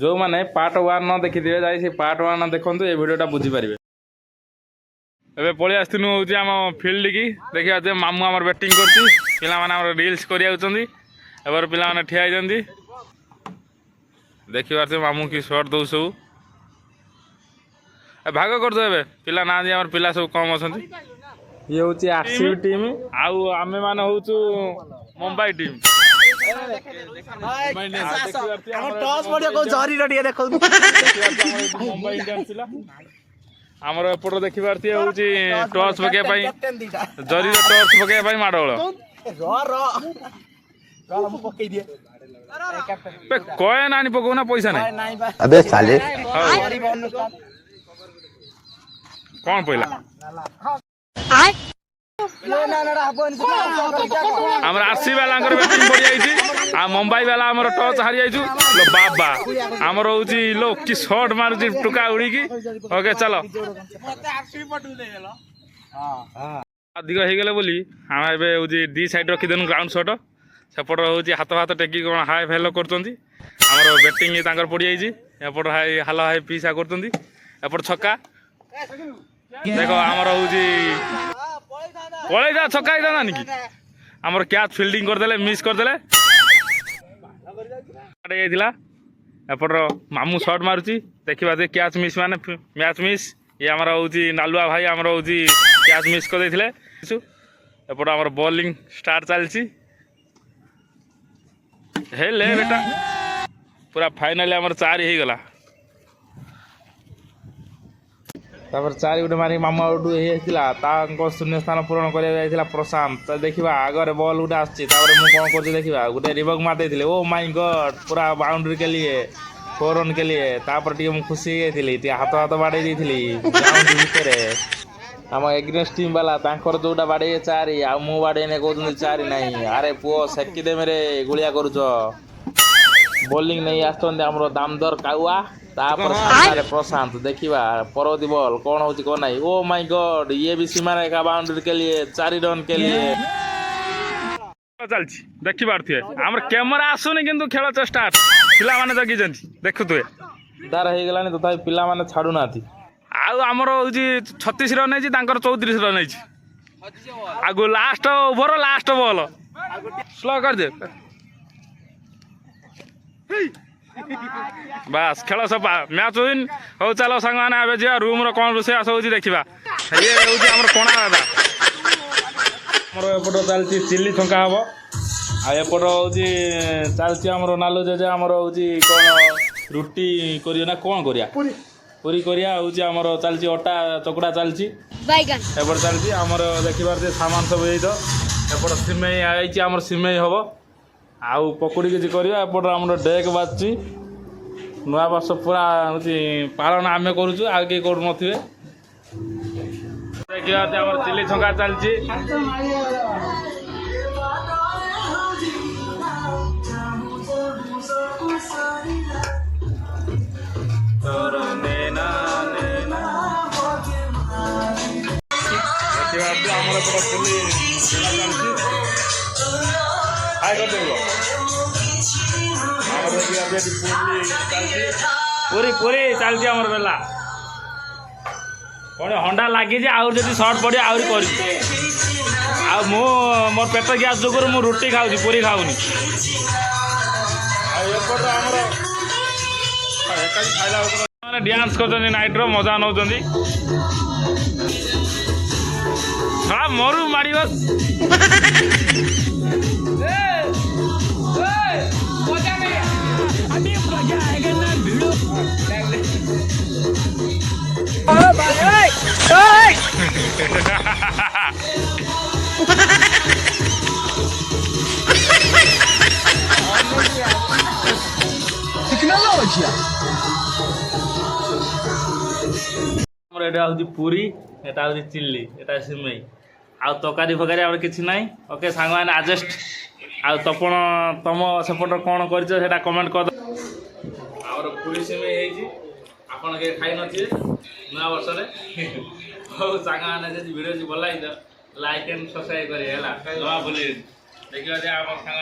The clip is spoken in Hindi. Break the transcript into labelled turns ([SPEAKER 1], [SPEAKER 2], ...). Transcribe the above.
[SPEAKER 1] जो मैंने पार्ट 1 न देखी थे जाई पार्ट 1 देखो ये वीडियोटा बुझीपारे। एबे पळि आस्तिनु होउची आम फील्ड की देखिया मामू आमर बैटिंग करती पिला माने रील्स करिया उचंदी एबर पिला माने ठिया आइजंदी देखिबार से मामू की शॉट दउ सब भाग कर दो एबे पिला ना आमर पिला सब कम अछंती ये होउची आरसीबी टीम आउ आमे माने होउचु मुंबई टीम
[SPEAKER 2] टॉस पड़िया को जरी रटिया देखौ
[SPEAKER 1] मुंबई इंडियंस थिला आमर एपट देखिबार थी होउची टॉस पके पई जरी टॉस पके पई माडोळ कय नानी पकौना पैसा नहीं
[SPEAKER 3] अबे साले
[SPEAKER 1] कौन पहिला आमर आरसी वाला बैटिंग पड़ी जाइए आ मुंबई वाला आमर टॉस हारी जाइछु लो बाबा आमर होउची लो कि शॉट मारुची टुका उड़ी की ओके चलो अधिक हो गले बोली हम एबे होउची डी साइड रखी देनु ग्राउंड शॉट सेपट होउची हाथ हाथ टेकी कोन हाई फेलो करतंती आमर बैटिंग तांकर पड़ी जाइछि एपट हाई हालो हाई पीसा करतंती एपट छक्का देखो आमर होउची पड़े जा छक्का ही था कि आमर कैच फील्डिंग करदे मिस करदे एपट मामू शॉट मारुची देखा जे कैच मिस माने मैच मिस ये आमर होउची नालुआ भाई आमर होउची कैच मिस कर देथिले एपट आमर बॉलिंग स्टार्ट चलची हेले बेटा पूरा फाइनली आमर 4 ही गला तापर 4 गुटे मारी मामू आउट होता शून्य स्थान पूरण कर प्रशांत देखा आगे बॉल गोटे आसपर मुझे देखा गोटे रिवर्क मार देते ओ माय गॉड पूरा बाउंड्री के लिए 4 रन के लिए तापर टी खुशी होती हाथ हाथ बाड़े भितर आम एग्नेस्ट टीम वाला जोटा बाड़े 4 आ मु बाड़े कहते 4 नहीं अरे पुओ सेकी देमे गुड़िया करुच बोलिंग नहीं आम दामदर काउआ तापर सामने प्रशांत देखिबा परदी बॉल कौन होची कौन नहीं ओ माय गॉड ये भी सीमा रेखा बाउंड्री के लिए 4 रन के लिए चलची देखि पारथिए हमर कैमरा आसुनी किंतु खेल स्टार्ट पिला माने जगी जंती देखु तुए दार हे गेलानी तथा पिला माने छाडू नाथी आ हमर होची 36 रन हैची तांकर 34 रन हैची आगु last over last ball slow कर दे बस खेल सफा मैच विन हो चलो सांग मैंने आबे जा रूम रो कौन रोसे आस होची देखिबा ये होची हमर कोणा दादा हमर एपट चलची चिल्ली छंका हबो आ एपट होची चलची हमर नालू जे हमर होची कोन रुटी करियो ना कोन करिया पूरी करिया होची हमर चलची ओटा चकड़ा चलची बैगन एपट चलची हमर देखिबार जे सामान सब हेई तो एपट सिमेई आइची हमर सिमेई हबो आउ पकुड़ी किसी करियो एपट हमर डेक बाजची नुआ वर्ष पूरा होची पालन आमे करूछु आ के करू नथिबे देखिया हमर चिल्ली छंका चलची देखिया हमर पूरा चिल्ली चलची हाय कर देबो पूरी पूरी चलती आमर बेला कौन हंडा लगी आउर जब सर्ट पड़े आहरी कर मोर पेट गैस जो मु रुटी खाऊँ पूरी खाऊनी डांस कर नाइट्र मजा नौ मरु मार पूरी एटा हूँ चिल्ली एटा सिमेई आ तकारी फकारी आम कि ना ओके सांग मैंने आडजस्ट आ तपण तुम सेपट कौन कर कमेंट कर पूरी सिमेई आपन के खाई नथिए नया वर्ष रे हो सांग मैंने वीडियो भल लगे लाइक एंड सब्सक्राइब करें है ना भूल देखिए